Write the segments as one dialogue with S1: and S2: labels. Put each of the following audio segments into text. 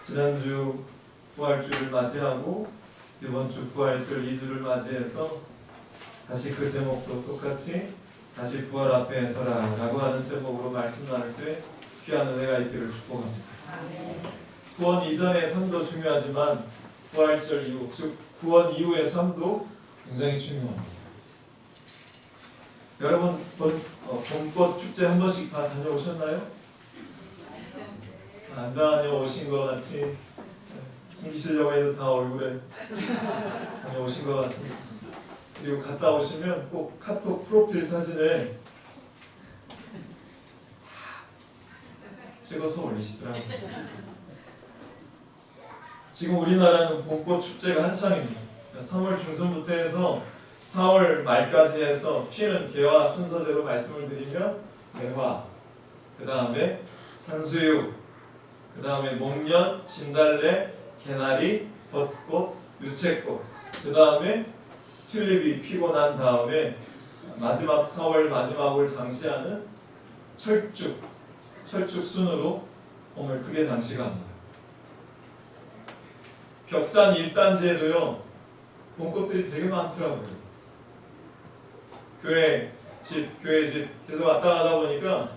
S1: 지난주 부활주를 맞이하고 이번 주 부활절 2주를 맞이해서 다시 그 제목도 똑같이 다시 부활 앞에 서라 라고 하는 제목으로 말씀 나눌 때 귀한 은혜가 있기를 축복합니다. 구원 이전의 삶도 중요하지만 부활절 이후, 즉 구원 이후의 삶도 굉장히 중요합니다. 여러분 봄꽃 축제 한 번씩 다 다녀오셨나요? 안 다녀오신 것 같이 숨기시려고 해도 다 얼굴에 다녀오신 것 같습니다. 그리고 갔다 오시면 꼭 카톡 프로필 사진에 찍어서 올리시더라고요. 지금 우리나라는 봄꽃 축제가 한창입니다. 3월 중순부터 해서 4월 말까지 해서 피는 개화 순서대로 말씀을 드리면 매화, 그 다음에 산수유, 그 다음에 목련, 진달래, 개나리, 벚꽃, 유채꽃, 그 다음에 튤립이 피고 난 다음에 마지막 4월 마지막을 장시하는 철쭉 순으로 봄을 크게 장식합니다. 벽산 1단지에도요 봄꽃들이 되게 많더라고요. 교회 집 계속 왔다 가다 보니까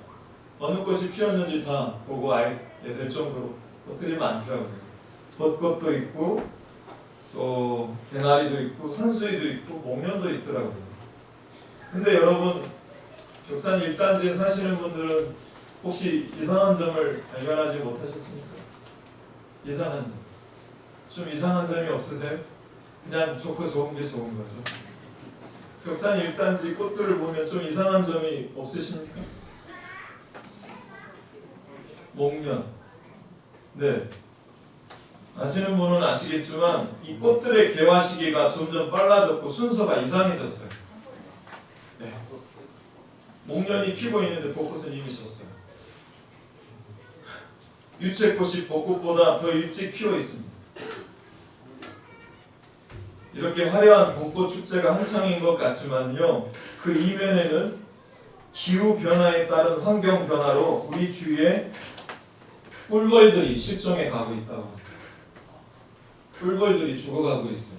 S1: 어느 꽃이 피었는지 다 보고 알게 될 정도로 꽃들이 많더라고요. 벚꽃도 있고 또 개나리도 있고 산수유도 있고 목련도 있더라고요. 근데 여러분 벽산 1단지에 사시는 분들은 혹시 이상한 점을 발견하지 못하셨습니까? 이상한 점. 좀 이상한 점이 없으세요? 그냥 좋고 좋은 게 좋은 거죠. 벽산 1단지 꽃들을 보면 좀 이상한 점이 없으십니까? 목련. 네. 아시는 분은 아시겠지만 이 꽃들의 개화 시기가 점점 빨라졌고 순서가 이상해졌어요. 네. 목련이 피고 있는데 벚꽃은 이미 졌어요. 유채꽃이 벚꽃보다 더 일찍 피어 있습니다. 이렇게 화려한 봄꽃 축제가 한창인 것 같지만요, 그 이면에는 기후 변화에 따른 환경 변화로 우리 주위에 꿀벌들이 실종해 가고 있다고 합니다. 꿀벌들이 죽어가고 있어요.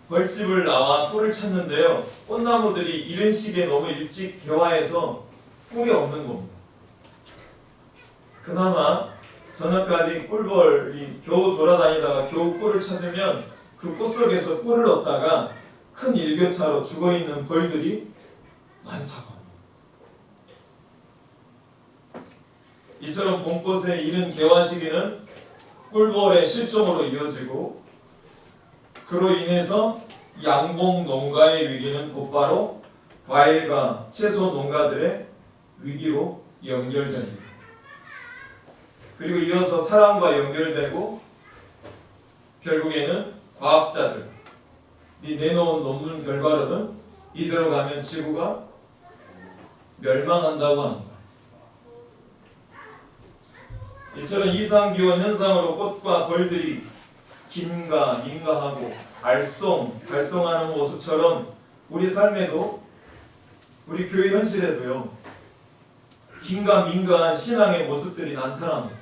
S1: 벌집을 나와 꿀을 찾는데요, 꽃나무들이 이른 시기에 너무 일찍 개화해서 꿀이 없는 겁니다. 그나마 저녁까지 꿀벌이 겨우 돌아다니다가 겨우 꿀을 찾으면 그 꽃 속에서 꿀을 얻다가 큰 일교차로 죽어있는 벌들이 많다고 합니다. 이처럼 봄꽃의 이른 개화 시기는 꿀벌의 실종으로 이어지고 그로 인해서 양봉 농가의 위기는 곧바로 과일과 채소 농가들의 위기로 연결됩니다. 그리고 이어서 사람과 연결되고 결국에는 과학자들이 내놓은 논문 결과로는 이대로 가면 지구가 멸망한다고 합니다. 이처럼 이상기온 현상으로 꽃과 벌들이 긴가 민가하고 발송하는 모습처럼 우리 삶에도 우리 교회 현실에도요 긴가 민가한 신앙의 모습들이 나타납니다.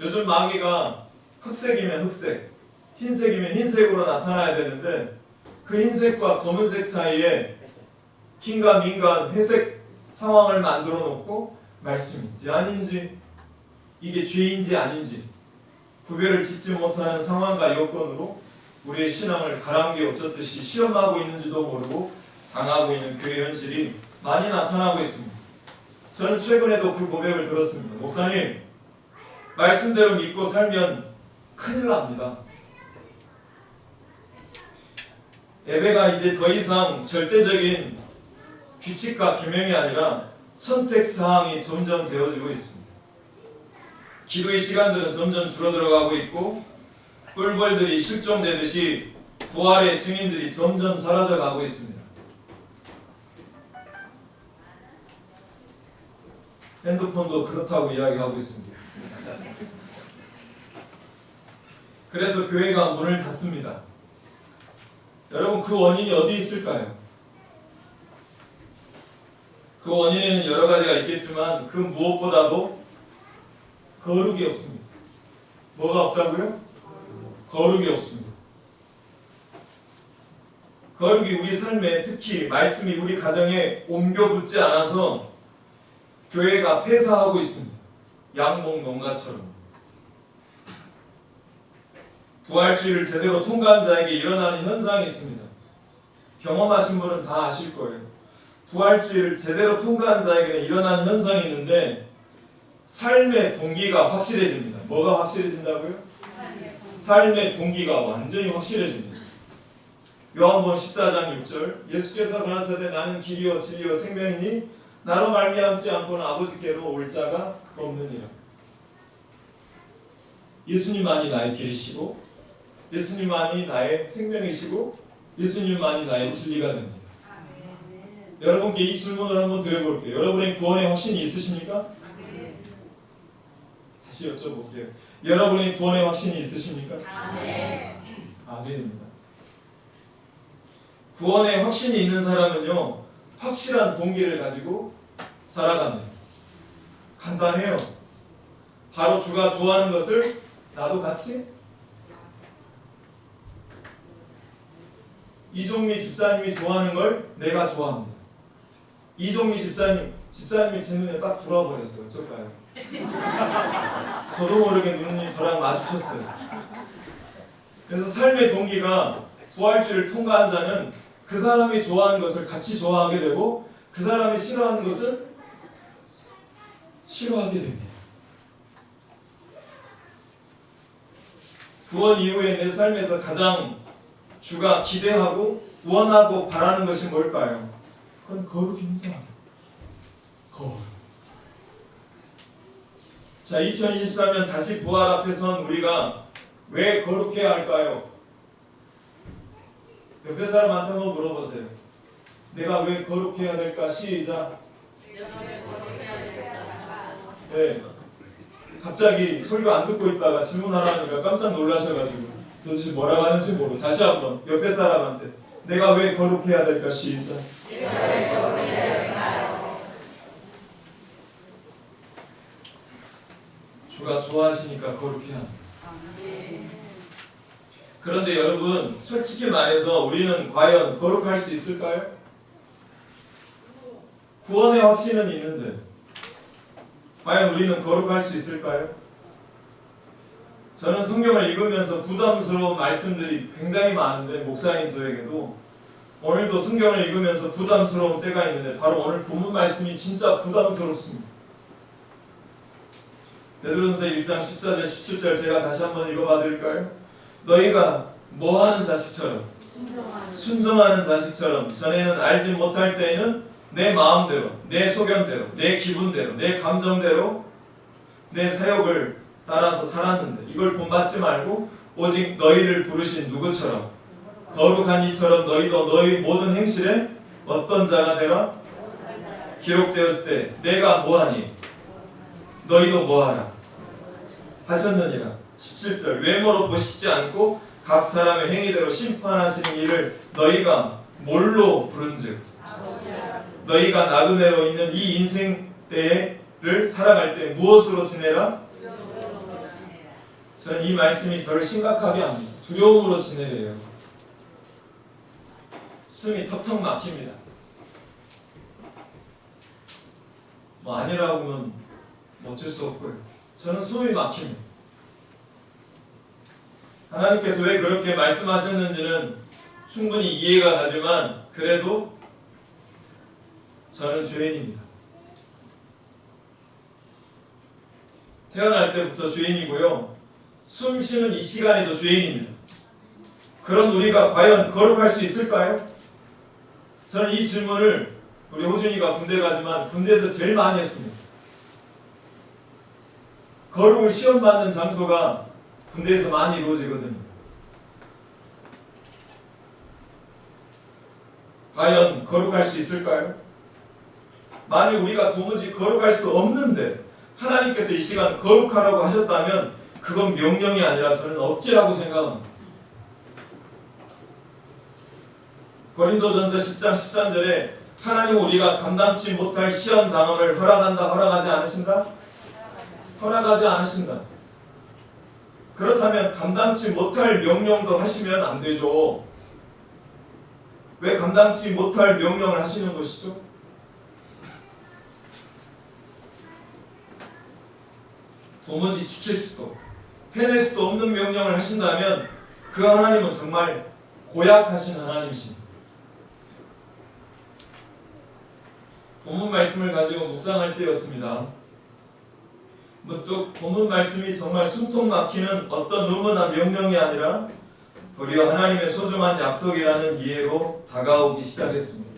S1: 요즘 마귀가 흑색이면 흑색, 흰색이면 흰색으로 나타나야 되는데 그 흰색과 검은색 사이에 긴가 민가한 회색 상황을 만들어 놓고 말씀인지 아닌지 이게 죄인지 아닌지 구별을 짓지 못하는 상황과 여건으로 우리의 신앙을 가랑비에 엎젓듯이 시험하고 있는지도 모르고 당하고 있는 교회 현실이 많이 나타나고 있습니다. 저는 최근에도 그 고백을 들었습니다. 목사님, 말씀대로 믿고 살면 큰일 납니다. 예배가 이제 더 이상 절대적인 규칙과 계명이 아니라 선택사항이 점점 되어지고 있습니다. 기도의 시간들은 점점 줄어들어가고 있고 꿀벌들이 실종되듯이 부활의 증인들이 점점 사라져가고 있습니다. 핸드폰도 그렇다고 이야기하고 있습니다. 그래서 교회가 문을 닫습니다. 여러분 그 원인이 어디 있을까요? 그 원인에는 여러 가지가 있겠지만 그 무엇보다도 거룩이 없습니다. 뭐가 없다고요? 거룩이 없습니다. 거룩이 우리 삶에, 특히 말씀이 우리 가정에 옮겨 붙지 않아서 교회가 폐사하고 있습니다. 양봉 농가처럼. 부활주의를 제대로 통과한 자에게 일어나는 현상이 있습니다. 경험하신 분은 다 아실 거예요. 부활주의를 제대로 통과한 자에게는 일어나는 현상이 있는데 삶의 동기가 확실해집니다. 뭐가 확실해진다고요? 삶의 동기가 완전히 확실해집니다. 요한복음 14장 6절, 예수께서 가라사대 나는 길이요 진리요 생명이니 나로 말미암지 않고는 아버지께로 올 자가 없느니라. 예수님만이 나의 길이시고 예수님만이 나의 생명이시고 예수님만이 나의 진리가 됩니다. 여러분께 이 질문을 한번 드려볼게요. 여러분의 구원의 확신이 있으십니까? 다시 여쭤볼게요. 여러분의 구원의 확신이 있으십니까? 아멘입니다. 구원의 확신이 있는 사람은요, 확실한 동기를 가지고 살아갑니다. 간단해요. 바로 주가 좋아하는 것을 나도 같이. 이종미 집사님이 좋아하는 걸 내가 좋아합니다. 이종미 집사님이 제 눈에 딱 들어와버렸어요. 어쩔까요? 저도 모르게 눈이 저랑 마주쳤어요. 그래서 삶의 동기가 부활주의를 통과한 자는 그 사람이 좋아하는 것을 같이 좋아하게 되고 그 사람이 싫어하는 것을 싫어하게 됩니다. 구원 이후에 내 삶에서 가장 주가 기대하고 원하고 바라는 것이 뭘까요? 그건 거룩입니다. 거룩. 자, 2023년 다시 부활 앞에 선 우리가 왜 거룩해야 할까요? 옆에 사람한테 한번 물어보세요. 내가 왜 거룩해야 될까? 시작. 네. 갑자기 설교 안 듣고 있다가 질문하라니까 깜짝 놀라셔가지고 도대체 뭐라고 하는지 모르고 다시 한번 옆에 사람한테 내가 왜 거룩해야 될까? 시작. 주가 좋아하시니까 거룩해야 합니다. 그런데 여러분, 솔직히 말해서 우리는 과연 거룩할 수 있을까요? 구원의 확신은 있는데 과연 우리는 거룩할 수 있을까요? 저는 성경을 읽으면서 부담스러운 말씀들이 굉장히 많은데, 목사인 저에게도 오늘도 성경을 읽으면서 부담스러운 때가 있는데 바로 오늘 본문 말씀이 진짜 부담스럽습니다. 베드로전서 1장 14절 17절 제가 다시 한번 읽어봐 드릴까요? 너희가 뭐하는 자식처럼 순종하는 자식처럼 전에는 알지 못할 때에는 내 마음대로, 내 소견대로, 내 기분대로, 내 감정대로 내 사욕을 따라서 살았는데 이걸 본받지 말고 오직 너희를 부르신 누구처럼 거룩한 이처럼 너희도 너희 모든 행실에 어떤 자가 되라? 기록되었을 때 내가 뭐하니? 너희도 뭐하라? 하셨느니라. 17절 외모로 보시지 않고 각 사람의 행위대로 심판하시는 이를 너희가 뭘로 부른즉 너희가 나그네로 있는 이 인생 때를 살아갈 때 무엇으로 지내라? 저는 이 말씀이 저를 심각하게 합니다. 두려움으로 지내래요. 숨이 턱턱 막힙니다. 뭐 아니라고 하면 어쩔 수 없고요. 저는 숨이 막힙니다. 하나님께서 왜 그렇게 말씀하셨는지는 충분히 이해가 가지만 그래도 저는 죄인입니다. 태어날 때부터 죄인이고요. 숨 쉬는 이 시간에도 죄인입니다. 그런 우리가 과연 거룩할 수 있을까요? 저는 이 질문을 우리 호준이가 군대 가지만 군대에서 제일 많이 했습니다. 거룩을 시험받는 장소가 군대에서 많이 이루어지거든요. 과연 거룩할 수 있을까요? 만일 우리가 도무지 거룩할 수 없는데 하나님께서 이 시간 거룩하라고 하셨다면 그건 명령이 아니라 저는 억지라고 생각합니다. 고린도전서 10장 13절에 하나님 우리가 감당치 못할 시험 당함을 허락한다 허락하지 않으신다? 허락하지 않으신다. 그렇다면 감당치 못할 명령도 하시면 안 되죠. 왜 감당치 못할 명령을 하시는 것이죠? 도무지 지킬 수도 해낼 수도 없는 명령을 하신다면 그 하나님은 정말 고약하신 하나님이십니다. 본문 말씀을 가지고 묵상할 때였습니다. 문득 본문 말씀이 정말 숨통 막히는 어떤 의무나 명령이 아니라 도리어 하나님의 소중한 약속이라는 이해로 다가오기 시작했습니다.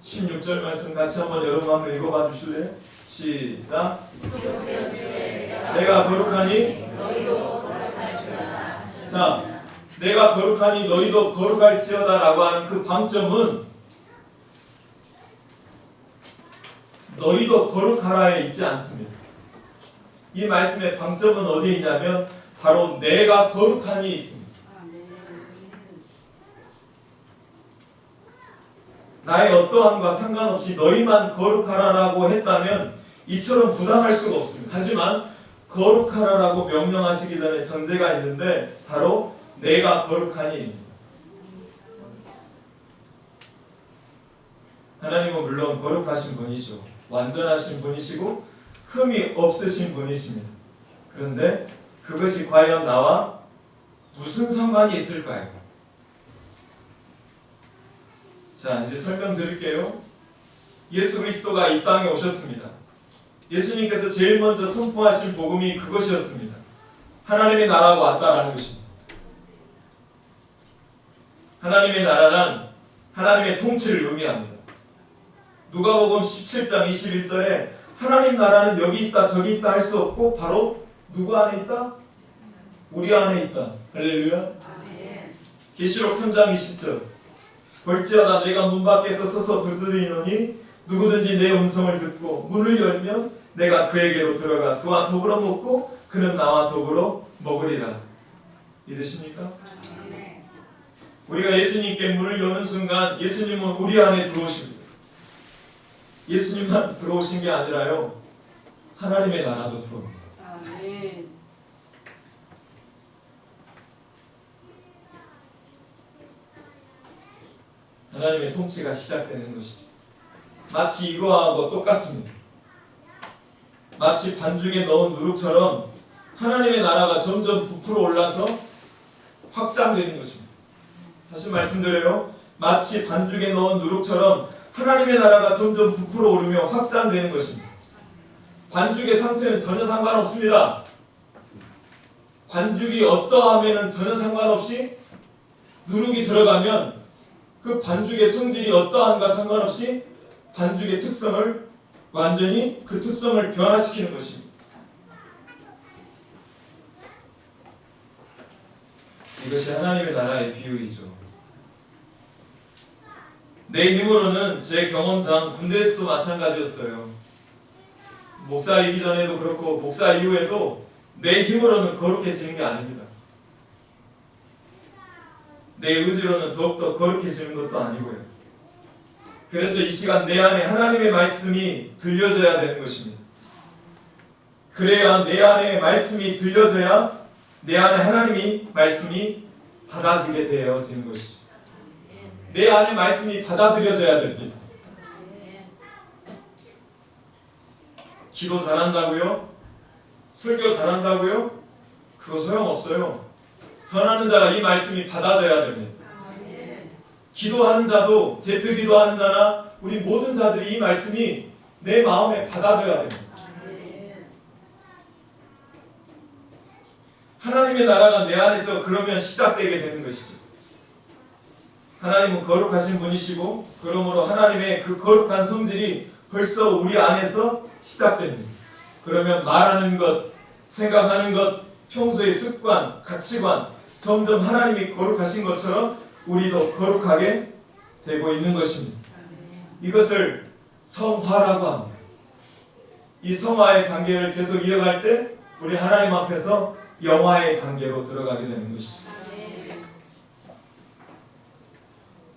S1: 16절 말씀 같이 여러분 읽어봐 주실래요? 시작. 내가 거룩하니 자, 내가 거룩하니 너희도 거룩할지어다 라고 하는 그 방점은 너희도 거룩하라에 있지 않습니다. 이 말씀의 방점은 어디에 있냐면 바로 내가 거룩하니 있습니다. 나의 어떠함과 상관없이 너희만 거룩하라라고 했다면 이처럼 부담할 수가 없습니다. 하지만 거룩하라라고 명령하시기 전에 전제가 있는데 바로 내가 거룩하니. 하나님은 물론 거룩하신 분이죠. 완전하신 분이시고 흠이 없으신 분이십니다. 그런데 그것이 과연 나와 무슨 상관이 있을까요? 자, 이제 설명드릴게요. 예수 그리스도가 이 땅에 오셨습니다. 예수님께서 제일 먼저 선포하신 복음이 그것이었습니다. 하나님의 나라가 왔다라는 것입니다. 하나님의 나라란 하나님의 통치를 의미합니다. 누가복음 17장 21절에 하나님 나라는 여기 있다 저기 있다 할 수 없고 바로 누구 안에 있다? 우리 안에 있다. 할렐루야. 계시록 3장 20절 볼지어다 내가 문 밖에서 서서 두드리노니 누구든지 내 음성을 듣고 문을 열면 내가 그에게로 들어가 그와 더불어 먹고 그는 나와 더불어 먹으리라. 믿으십니까? 우리가 예수님께 문을 여는 순간 예수님은 우리 안에 들어오십니다. 예수님만 들어오신 게 아니라요, 하나님의 나라도 들어옵니다. 하나님의 통치가 시작되는 것이죠. 마치 이거하고 똑같습니다. 마치 반죽에 넣은 누룩처럼 하나님의 나라가 점점 부풀어 올라서 확장되는 것입니다. 다시 말씀드려요. 마치 반죽에 넣은 누룩처럼 하나님의 나라가 점점 부풀어 오르며 확장되는 것입니다. 반죽의 상태는 전혀 상관없습니다. 반죽이 어떠하면은 전혀 상관없이 누룩이 들어가면 그 반죽의 성질이 어떠한가 상관없이 반죽의 특성을 완전히 그 특성을 변화시키는 것입니다. 이것이 하나님의 나라의 비유이죠. 내 힘으로는 제 경험상 군대에서도 마찬가지였어요. 목사이기 전에도 그렇고 목사 이후에도 내 힘으로는 거룩해지는 게 아닙니다. 내 의지로는 더욱더 거룩해지는 것도 아니고요. 그래서 이 시간 내 안에 하나님의 말씀이 들려져야 되는 것입니다. 그래야 내 안에 말씀이 들려져야 내 안에 하나님이 말씀이 받아지게 되어지는 것이죠. 내 안에 말씀이 받아들여져야 됩니다. 기도 잘한다고요? 설교 잘한다고요? 그거 소용없어요. 전하는 자가 이 말씀이 받아져야 됩니다. 기도하는 자도 대표 기도하는 자나 우리 모든 자들이 이 말씀이 내 마음에 받아져야 됩니다. 하나님의 나라가 내 안에서 그러면 시작되게 되는 것이죠. 하나님은 거룩하신 분이시고 그러므로 하나님의 그 거룩한 성질이 벌써 우리 안에서 시작됩니다. 그러면 말하는 것, 생각하는 것, 평소의 습관, 가치관 점점 하나님이 거룩하신 것처럼 우리도 거룩하게 되고 있는 것입니다. 이것을 성화라고 합니다. 이 성화의 관계를 계속 이어갈 때 우리 하나님 앞에서 영화의 관계로 들어가게 되는 것이죠.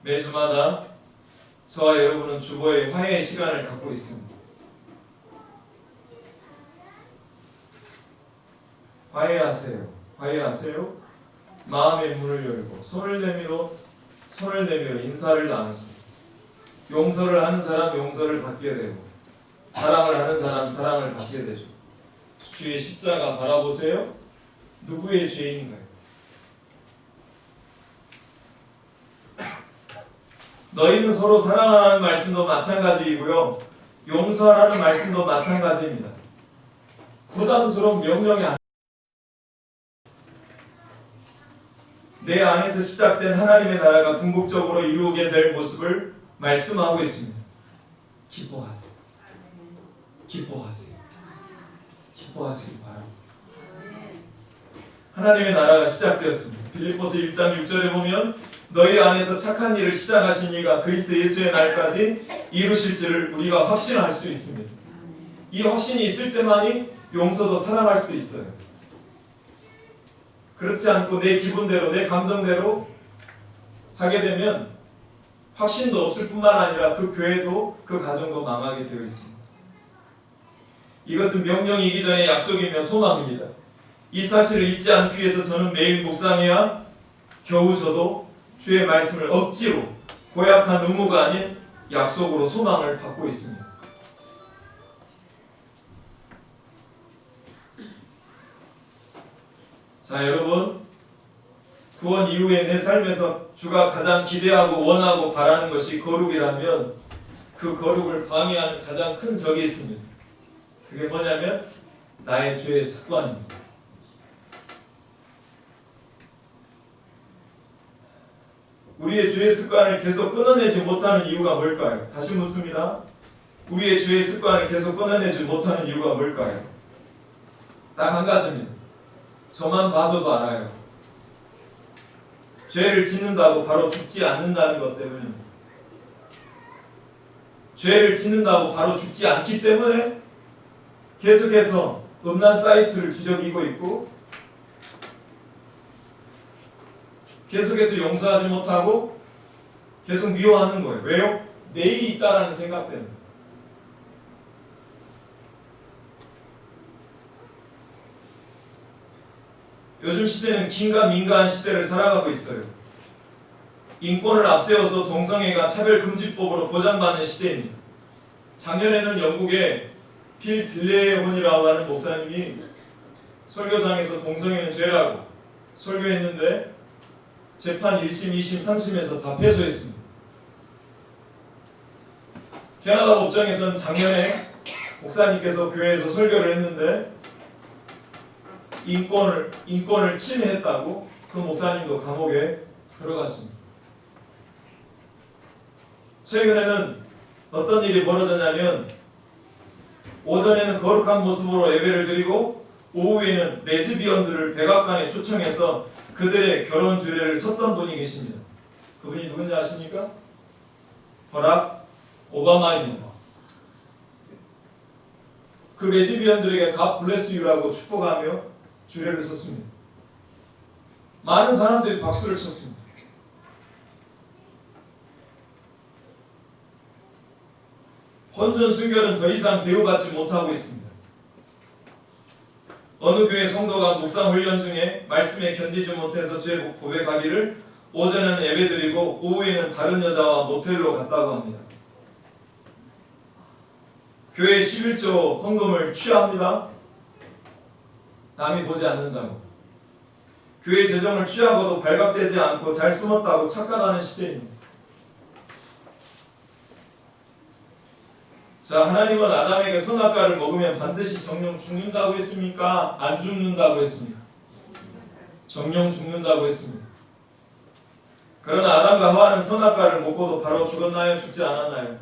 S1: 매주마다 저와 여러분은 주보의 화해의 시간을 갖고 있습니다. 화해하세요. 화해하세요. 마음의 문을 열고 손을 내밀어 인사를 나누세요. 용서를 하는 사람 용서를 받게 되고 사랑을 하는 사람 사랑을 받게 되죠. 주의 십자가 바라보세요. 누구의 죄인가요? 너희는 서로 사랑하라는 말씀도 마찬가지이고요. 용서하라는 말씀도 마찬가지입니다. 부담스러운 명령이 아닙니다. 내 안에서 시작된 하나님의 나라가 궁극적으로 이루게 될 모습을 말씀하고 있습니다. 기뻐하세요. 기뻐하세요. 기뻐하시기 바랍니다. 하나님의 나라가 시작되었습니다. 빌립보서 1장 6절에 보면 너희 안에서 착한 일을 시작하신 이가 그리스도 예수의 날까지 이루실 줄을 우리가 확신할 수 있습니다. 이 확신이 있을 때만이 용서도 사랑할 수도 있어요. 그렇지 않고 내 기분대로 내 감정대로 하게 되면 확신도 없을 뿐만 아니라 그 교회도 그 가정도 망하게 되어 있습니다. 이것은 명령이기 전에 약속이며 소망입니다. 이 사실을 잊지 않기 위해서 저는 매일 묵상해야 겨우 저도 주의 말씀을 억지로 고약한 의무가 아닌 약속으로 소망을 받고 있습니다. 자, 여러분, 구원 이후에 내 삶에서 주가 가장 기대하고 원하고 바라는 것이 거룩이라면 그 거룩을 방해하는 가장 큰 적이 있습니다. 그게 뭐냐면 나의 죄의 습관입니다. 우리의 죄의 습관을 계속 끊어내지 못하는 이유가 뭘까요? 다시 묻습니다. 우리의 죄의 습관을 계속 끊어내지 못하는 이유가 뭘까요? 딱 한 가지입니다. 저만 봐서도 알아요. 죄를 짓는다고 바로 죽지 않는다는 것 때문입니다. 죄를 짓는다고 바로 죽지 않기 때문에 계속해서 음란 사이트를 지저귀고 있고 계속해서 용서하지 못하고 계속 미워하는 거예요. 왜요? 내일이 있다라는 생각 때문에. 요즘 시대는 긴가민가한 시대를 살아가고 있어요. 인권을 앞세워서 동성애가 차별금지법으로 보장받는 시대입니다. 작년에는 영국의 빌 빌레혼이라고 하는 목사님이 설교장에서 동성애는 죄라고 설교했는데 재판 1심, 2심, 3심에서 다 패소했습니다. 캐나다 법정에서는 작년에 목사님께서 교회에서 설교를 했는데 인권을 침해했다고 그 목사님도 감옥에 들어갔습니다. 최근에는 어떤 일이 벌어졌냐면 오전에는 거룩한 모습으로 예배를 드리고 오후에는 레즈비언들을 백악관에 초청해서 그들의 결혼 주례를 섰던 분이 계십니다. 그분이 누군지 아십니까? 버락 오바마입니다. 그 레즈비언들에게 God bless you라고 축복하며 주례를 섰습니다. 많은 사람들이 박수를 쳤습니다. 혼전 순결은 더 이상 대우받지 못하고 있습니다. 어느 교회 성도가 묵상 훈련 중에 말씀에 견디지 못해서 죄 고백하기를 오전에는 예배드리고 오후에는 다른 여자와 모텔로 갔다고 합니다. 교회 11조 헌금을 취합니다. 남이 보지 않는다고. 교회 재정을 취하고도 발각되지 않고 잘 숨었다고 착각하는 시대입니다. 자, 하나님은 아담에게 선악과를 먹으면 반드시 정령 죽는다고 했습니까? 안 죽는다고 했습니다. 정령 죽는다고 했습니다. 그러나 아담과 하와는 선악과를 먹고도 바로 죽었나요? 죽지 않았나요?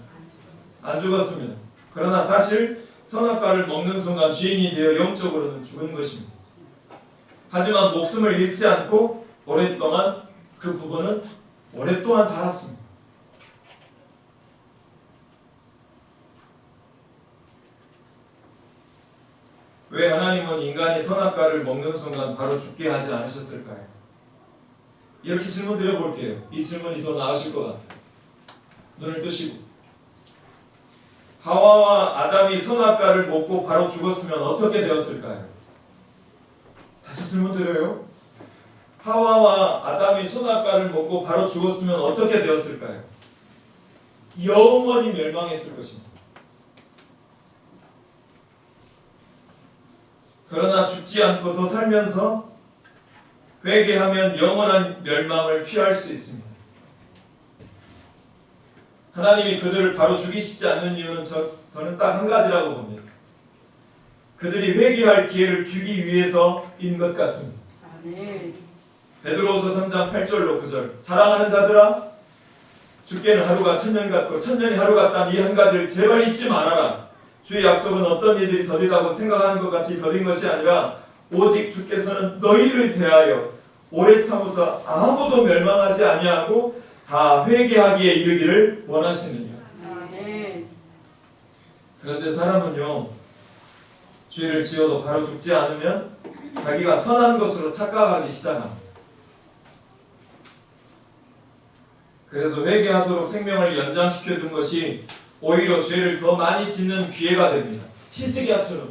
S1: 안 죽었습니다. 그러나 사실 선악과를 먹는 순간 죄인이 되어 영적으로는 죽은 것입니다. 하지만 목숨을 잃지 않고 오랫동안 그 부부는 오랫동안 살았습니다. 왜 하나님은 인간이 선악과를 먹는 순간 바로 죽게 하지 않으셨을까요? 이렇게 질문 드려볼게요. 이 질문이 더 나으실 것 같아요. 눈을 뜨시고. 하와와 아담이 선악과를 먹고 바로 죽었으면 어떻게 되었을까요? 다시 질문 드려요. 하와와 아담이 선악과를 먹고 바로 죽었으면 어떻게 되었을까요? 영원히 멸망했을 것입니다. 그러나 죽지 않고 더 살면서 회개하면 영원한 멸망을 피할 수 있습니다. 하나님이 그들을 바로 죽이시지 않는 이유는 저는 딱 한 가지라고 봅니다. 그들이 회개할 기회를 주기 위해서인 것 같습니다.
S2: 아멘.
S1: 베드로후서 3장 8절로 9절. 사랑하는 자들아, 주께는 하루가 천년 같고 천년이 하루 같다는 이 한 가지를 제발 잊지 말아라. 주의 약속은 어떤 이들이 더디다고 생각하는 것 같이 더딘 것이 아니라 오직 주께서는 너희를 대하여 오래 참으사 아무도 멸망하지 아니하고 다 회개하기에 이르기를 원하시느니라.
S2: 아멘.
S1: 그런데 사람은요, 죄를 지어도 바로 죽지 않으면 자기가 선한 것으로 착각하기 시작합니다. 그래서 회개하도록 생명을 연장시켜 준 것이 오히려 죄를 더 많이 짓는 기회가 됩니다. 히스기야처럼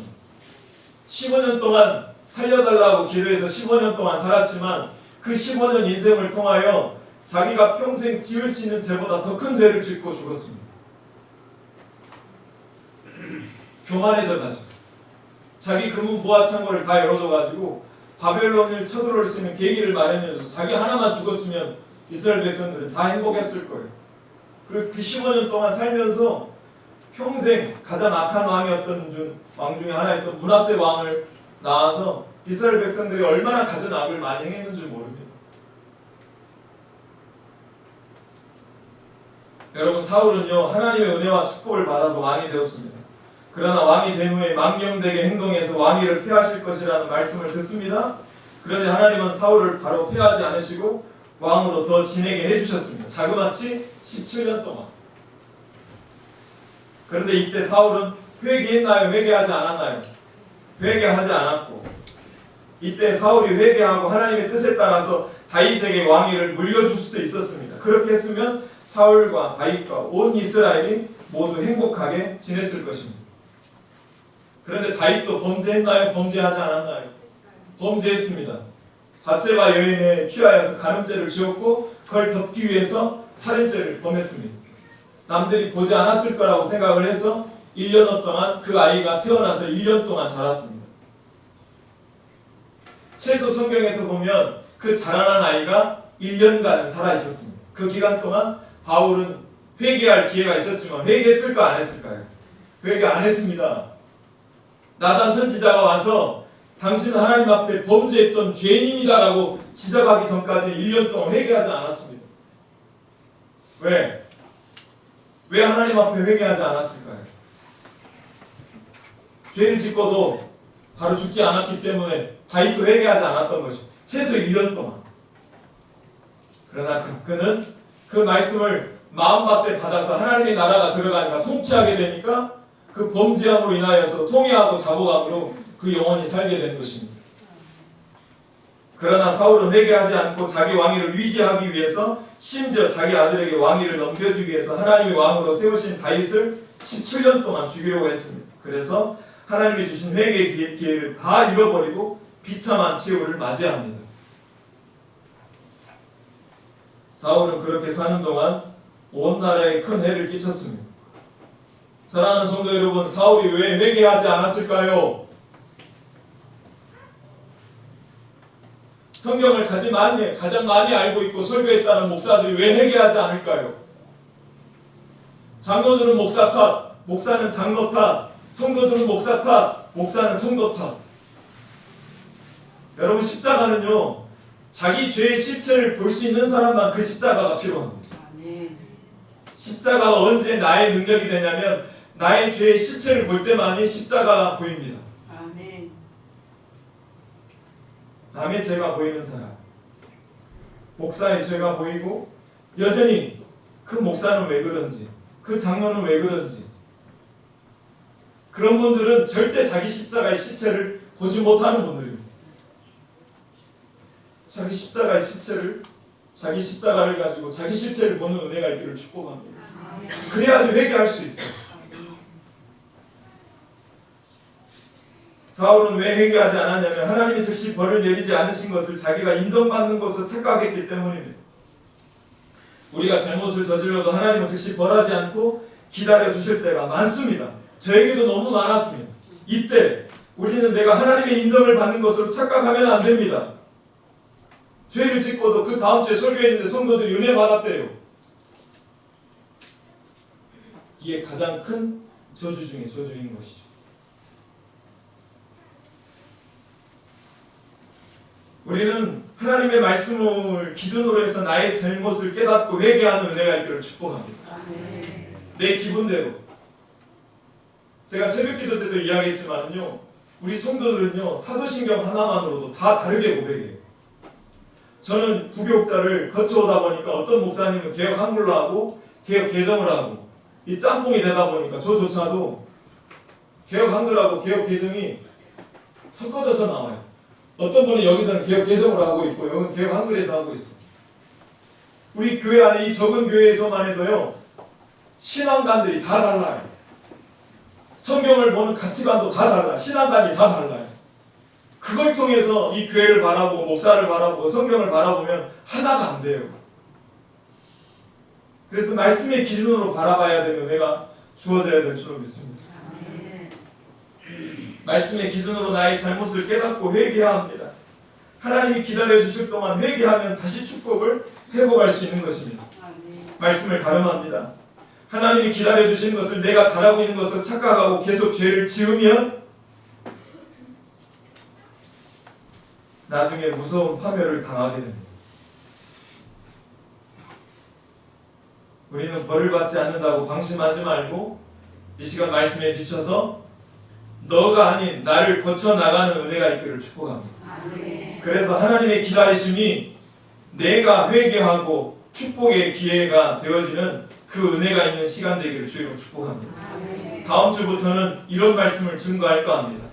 S1: 15년 동안 살려달라고 기도해서 15년 동안 살았지만 그 15년 인생을 통하여 자기가 평생 지을 수 있는 죄보다 더 큰 죄를 짓고 죽었습니다. 교만해져가지고 자기 금은 보화 창고를 다 열어줘가지고 바벨론을 쳐들어올 수 있는 계기를 마련해줘서 자기 하나만 죽었으면 이스라엘 백성들은 다 행복했을 거예요. 그리고 그 15년 동안 살면서 평생 가장 악한 왕이었던 왕 중에 하나였던 므낫세 왕을 낳아서 이스라엘 백성들이 얼마나 가진 악을 많이 행했는지 모릅니다. 여러분, 사울은요 하나님의 은혜와 축복을 받아서 왕이 되었습니다. 그러나 왕이 된 후에 망령되게 행동해서 왕위를 폐하실 것이라는 말씀을 듣습니다. 그런데 하나님은 사울을 바로 폐하지 않으시고 왕으로 더 지내게 해주셨습니다. 자그마치 17년 동안. 그런데 이때 사울은 회개했나요? 회개하지 않았나요? 회개하지 않았고, 이때 사울이 회개하고 하나님의 뜻에 따라서 다윗에게 왕위를 물려줄 수도 있었습니다. 그렇게 했으면 사울과 다윗과 온 이스라엘이 모두 행복하게 지냈을 것입니다. 그런데 다윗도 범죄했나요? 범죄하지 않았나요? 범죄했습니다. 밧세바 여인에 취하여서 간음죄를 지었고 그걸 덮기 위해서 살인죄를 범했습니다. 남들이 보지 않았을 거라고 생각을 해서 1년 동안 그 아이가 태어나서 1년 동안 자랐습니다. 최소 성경에서 보면 그 자라난 아이가 1년간 살아있었습니다. 그 기간 동안 바울은 회개할 기회가 있었지만 회개했을까 안 했을까요? 회개 안 했습니다. 나단 선지자가 와서 당신은 하나님 앞에 범죄했던 죄인입니다라고 지적하기 전까지 1년 동안 회개하지 않았습니다. 왜? 왜 하나님 앞에 회개하지 않았을까요? 죄를 짓고도 바로 죽지 않았기 때문에 다윗도 회개하지 않았던 것입니다. 최소 1년 동안. 그러나 그는 그 말씀을 마음밭에 받아서 하나님의 나라가 들어가니까 통치하게 되니까 그 범죄함으로 인하여서 통회하고 자복함으로 그 영혼이 살게 된 것입니다. 그러나 사울은 회개하지 않고 자기 왕위를 유지하기 위해서 심지어 자기 아들에게 왕위를 넘겨주기 위해서 하나님의 왕으로 세우신 다윗을 17년 동안 죽이려고 했습니다. 그래서 하나님이 주신 회개의 기회를 다 잃어버리고 비참한 최후를 맞이합니다. 사울은 그렇게 사는 동안 온 나라에 큰 해를 끼쳤습니다. 사랑하는 성도 여러분, 사울이 왜 회개하지 않았을까요? 성경을 가장 많이 알고 있고 설교했다는 목사들이 왜 회개하지 않을까요? 장로들은 목사 탓, 목사는 장로 탓, 성도들은 목사 탓, 목사는 성도 탓. 여러분, 십자가는요, 자기 죄의 실체를 볼 수 있는 사람만 그 십자가가 필요합니다. 십자가가 언제 나의 능력이 되냐면 나의 죄의 실체를 볼 때만이 십자가가 보입니다.
S2: 아멘.
S1: 남의 죄가 보이는 사람, 목사의 죄가 보이고 여전히 그 목사는 왜 그런지, 그 장로는 왜 그런지, 그런 분들은 절대 자기 십자가의 실체를 보지 못하는 분들입니다. 자기 십자가의 실체를, 자기 십자가를 가지고 자기 실체를 보는 은혜가 있기를 축복합니다. 그래야지 회개할 수 있어요. 사울은 왜 회개하지 않았냐면 하나님이 즉시 벌을 내리지 않으신 것을 자기가 인정받는 것으로 착각했기 때문입니다. 우리가 잘못을 저질러도 하나님은 즉시 벌하지 않고 기다려 주실 때가 많습니다. 저에게도 너무 많았습니다. 이때 우리는 내가 하나님의 인정을 받는 것으로 착각하면 안 됩니다. 죄를 짓고도 그 다음 주에 설교했는데 성도들이 은혜 받았대요. 이게 가장 큰 저주 중에 저주인 것이죠. 우리는 하나님의 말씀을 기준으로 해서 나의 잘못을 깨닫고 회개하는 은혜가 있기를 축복합니다. 내 기분대로. 제가 새벽기도 때도 이야기했지만요, 우리 성도들은요 사도신경 하나만으로도 다 다르게 고백해요. 저는 부교육자를 거쳐오다 보니까 어떤 목사님은 개혁 한글로 하고 개혁 개정을 하고 이 짬뽕이 되다 보니까 저조차도 개혁 한글하고 개혁 개정이 섞어져서 나와요. 어떤 분은 여기서는 개혁 개정으로 하고 있고 여기는 개혁 한글에서 하고 있어요. 우리 교회 안에 이 적은 교회에서만 해도요 신앙관들이 다 달라요. 성경을 보는 가치관도 다 달라요. 신앙관이 다 달라요. 그걸 통해서 이 교회를 바라보고 목사를 바라보고 성경을 바라보면 하나가 안 돼요. 그래서 말씀의 기준으로 바라봐야 되는 은혜가 주어져야 될 줄로 믿습니다. 말씀의 기준으로 나의 잘못을 깨닫고 회개해야 합니다. 하나님이 기다려주실 동안 회개하면 다시 축복을 회복할 수 있는 것입니다. 말씀을 가름합니다. 하나님이 기다려주신 것을 내가 잘하고 있는 것을 착각하고 계속 죄를 지으면 나중에 무서운 파멸을 당하게 됩니다. 우리는 벌을 받지 않는다고 방심하지 말고 이 시간 말씀에 비춰서 너가 아닌 나를 거쳐 나가는 은혜가 있기를 축복합니다. 그래서 하나님의 기다리심이 내가 회개하고 축복의 기회가 되어지는 그 은혜가 있는 시간 되기를 주의로 축복합니다. 다음 주부터는 이런 말씀을 증거할까 합니다.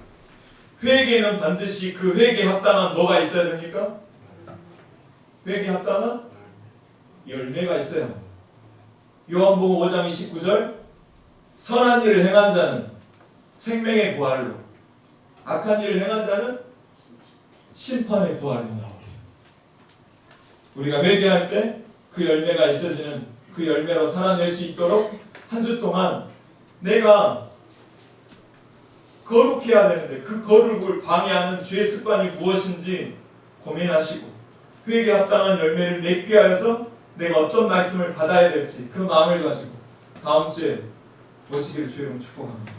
S1: 회개는 반드시 그 회개에 합당한 뭐가 있어야 됩니까? 회개에 합당한 열매가 있어야 합니다. 요한복음 5장 29절 선한 일을 행한 자는 생명의 부활로 악한 일을 행한 자는 심판의 부활로 나옵니다. 우리가 회개할 때 그 열매가 있어지는 그 열매로 살아낼 수 있도록 한 주 동안 내가 거룩해야 되는데 그 거룩을 방해하는 죄의 습관이 무엇인지 고민하시고 회개에 합당한 열매를 맺게 하여서 내가 어떤 말씀을 받아야 될지 그 마음을 가지고 다음 주에 모시기를 주의로 축복합니다.